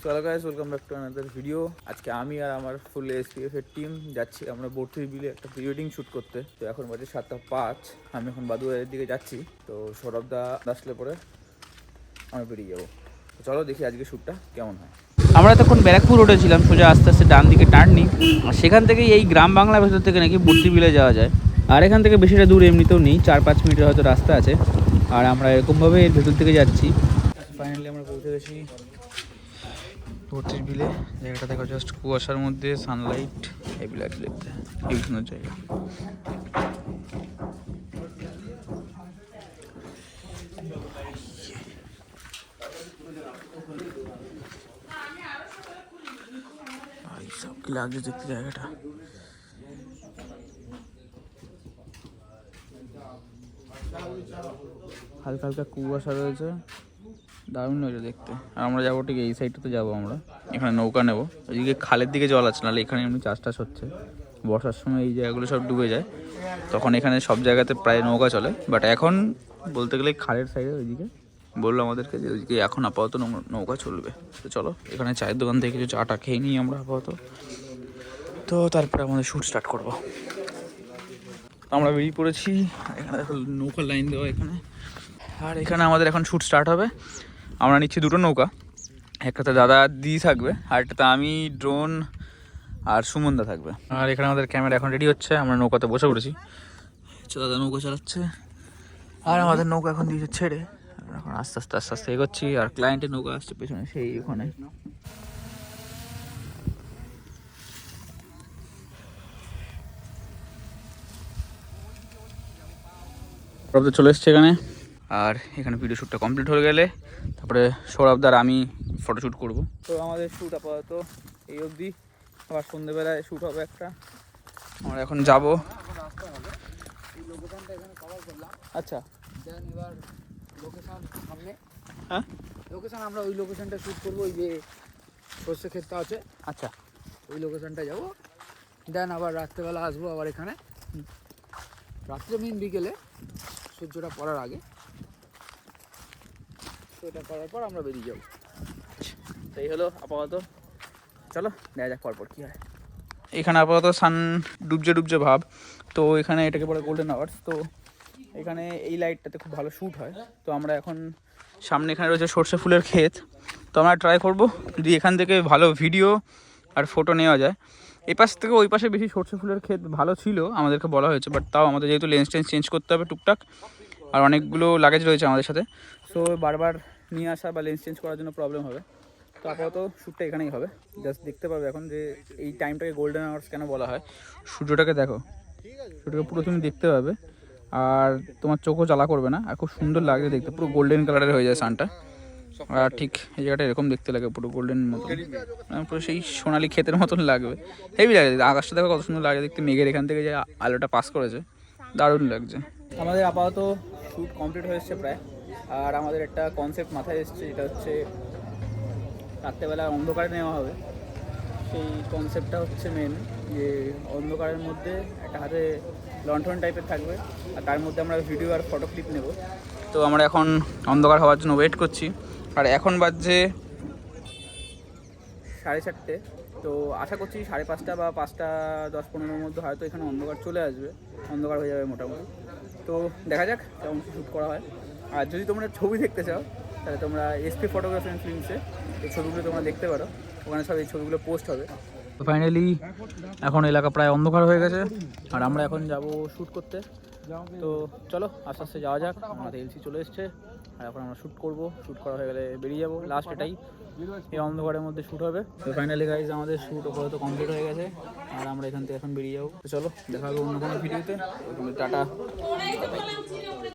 So hello guys, welcome back to another video. আজকে আমি আর আমার ফুল এসপিএফ এর টিম যাচ্ছি আমরা বর্তির বিলে একটা প্রি ওয়েডিং শ্যুট করতে। তো এখন বাজে 7:05। আমি এখন বাদুয়ারের দিকে যাচ্ছি। তো সৌরভদা আসলে পরে আমি বেরিয়ে যাবো। তো চলো দেখি আজকে শ্যুটটা কেমন হয়। আমরা তখন ব্যারাকপুর রোডে ছিলাম, সোজা আস্তে আস্তে ডান দিকে টার্নিং, আর সেখান থেকে এই গ্রাম বাংলার ভেতর থেকে নাকি বর্তি বিলে যাওয়া যায়। আর এখান থেকে বেশিটা দূর এমনিতেও নেই, 4-5 মিনিটের হয়তো রাস্তা আছে। আর আমরা এরকমভাবে এর ভেতর থেকে যাচ্ছি। ফাইনালি আমরা পৌঁছে গেছি বর্তির বিলে। জায়গাটা দেখো, জাস্ট কুয়াশার মধ্যে সানলাইট, হেভি লাগছে দেখতে, হেভি সুন্দর জায়গা। সব কি লাগছে দেখতে জায়গাটা। হালকা হালকা কুয়াশা রয়েছে, দারুণ লাগছে দেখতে। আর আমরা যাবো ঠিক এই সাইডটাতে যাবো আমরা। এখানে নৌকা নেবো, ওইদিকে খালের দিকে জল আছে, নাহলে এখানে এমনি চাষ টাস হচ্ছে। বর্ষার সময় এই জায়গাগুলো সব ডুবে যায়, তখন এখানে সব জায়গাতে প্রায় নৌকা চলে। বাট এখন বলতে গেলে খালের সাইডে ওইদিকে বললো আমাদেরকে যে ওইদিকে এখন আপাতত নৌকা চলবে। তো চলো এখানে চায়ের দোকান থেকে কিছু চাটা খেয়ে নিই আমরা আপাতত, তো তারপরে আমাদের শ্যুট স্টার্ট করবো। আমরা বেরিয়ে পড়েছি। এখানে দেখো নৌকার লাইন দেওয়া এখানে, আর এখানে আমাদের এখন শ্যুট স্টার্ট হবে। আমরা নিচ্ছি দুটো নৌকা, একটাতে দাদা দিদি থাকবে, আর একটাতে আমি, ড্রোন আর সুমনদা থাকবে। আর এখানে আমাদের ক্যামেরা এখন রেডি হচ্ছে, আমরা নৌকাতে বসে পড়েছি। দাদা নৌকা চালাচ্ছে, আর আমাদের নৌকা এখন দিয়েছে ছেড়ে। এখন আস্তে আস্তে আস্তে আস্তে এগোচ্ছি, আর ক্লায়েন্টের নৌকা আসছে পেছনে সেই ওখানে। সৌরভদা চলে এসছে এখানে, আর এখানে ভিডিও শ্যুটটা কমপ্লিট হয়ে গেলে তারপরে সৌরভদার আমি ফটোশ্যুট করব। তো আমাদের শ্যুট আপাতত এই অবধি, আবার সন্ধ্যেবেলায় শ্যুট হবে একটা। আমরা এখন যাব। আচ্ছা, এবার লোকেশন সামনে, হ্যাঁ লোকেশন আমরা ওই লোকেশনটা শ্যুট করবো, ওই যে সর্ষে ক্ষেতটা আছে, আচ্ছা ওই লোকেশনটা যাবো। দেন আবার রাত্রেবেলা আসবো আবার এখানে, রাত্রে মিন বিকেলে সূর্যটা পড়ার আগে। তো এটা করার পর আমরা বেরিয়ে যাবো। তাই হলো আপাতত, চলো দেখা যাক পরপর কী হয়। এখানে আপাতত সান ডুবছে ডুবছে ভাব। তো এখানে এটাকে বলে গোল্ডেন আওয়ার্স। তো এখানে এই লাইটটাতে খুব ভালো শ্যুট হয়। তো আমরা এখন সামনে এখানে রয়েছে সর্ষে ফুলের ক্ষেত, তো আমরা ট্রাই করব যদি এখান থেকে ভালো ভিডিও আর ফটো নেওয়া যায়। এই পাশ থেকে ওই পাশে বেশি সর্ষে ফুলের ক্ষেত ভালো ছিল আমাদেরকে বলা হয়েছে, বাট তাও আমাদের যেহেতু লেন্স টেন্স চেঞ্জ করতে হবে টুকটাক, আর অনেকগুলো লাগেজ রয়েছে আমাদের সাথে, সো বারবার নিয়ে আসা বা লেন্স চেঞ্জ করার জন্য প্রবলেম হবে। তো আপাতত শ্যুটটা এখানেই হবে। জাস্ট দেখতে পাবে এখন যে এই টাইমটাকে গোল্ডেন আওয়ার্স কেন বলা হয়। সূর্যটাকে দেখো, সূর্যটাকে পুরো তুমি দেখতে পাবে, আর তোমার চোখও জ্বালা করবে না, আর খুব সুন্দর লাগছে দেখতে, পুরো গোল্ডেন কালারের হয়ে যায় সানটা। আর ঠিক এই জায়গাটা এরকম দেখতে লাগে, পুরো গোল্ডেন মতো, পুরো সেই সোনালি ক্ষেতের মতন লাগবে। হেভি লাগে, আকাশটা দেখো কত সুন্দর লাগে দেখতে, মেঘের এখান থেকে যে আলোটা পাস করেছে, দারুণ লাগছে। আমাদের আপাতত শ্যুট কমপ্লিট হয়ে এসছে প্রায়। আর আমাদের একটা কনসেপ্ট মাথায় এসছে, এটা হচ্ছে রাত্রেবেলা অন্ধকারে নেওয়া হবে। সেই কনসেপ্টটা হচ্ছে মেন, যে অন্ধকারের মধ্যে একটা হাতে লণ্ঠন টাইপের থাকবে, আর তার মধ্যে আমরা ভিডিও আর ফটো ক্লিপ নেব। তো আমরা এখন অন্ধকার হওয়ার জন্য ওয়েট করছি, আর এখন বাজছে 4:30। তো আশা করছি 5:30 বা 5:10-15 মধ্যে হয়তো এখানে অন্ধকার চলে আসবে, অন্ধকার হয়ে যাবে মোটামুটি। তো দেখা যাক কেমন শ্যুট করা হয়। আর যদি তোমরা ছবি দেখতে চাও তাহলে তোমরা এসপি ফটোগ্রাফি অ্যান্ড ফিল্মসে এই ছবিগুলো তোমরা দেখতে পারো, ওখানে সব এই ছবিগুলো পোস্ট হবে। তো ফাইনালি এখন এলাকা প্রায় অন্ধকার হয়ে গেছে, আর আমরা এখন যাব শ্যুট করতে। তো চলো আস্তে আস্তে যাওয়া যাক। আমাদের এলসি চলে এসছে, আর এখন আমরা শ্যুট করবো। শ্যুট করা হয়ে গেলে বেরিয়ে যাবো। লাস্ট এটাই, এই অন্ধকারের মধ্যে শ্যুট হবে। তো ফাইনালি গাইজ আমাদের শ্যুট আপাতত কমপ্লিট হয়ে গেছে, আর আমরা এখান থেকে এখন বেরিয়ে যাবো। তো চলো দেখা হবে অন্য কোনো ভিডিওতে। টাটা।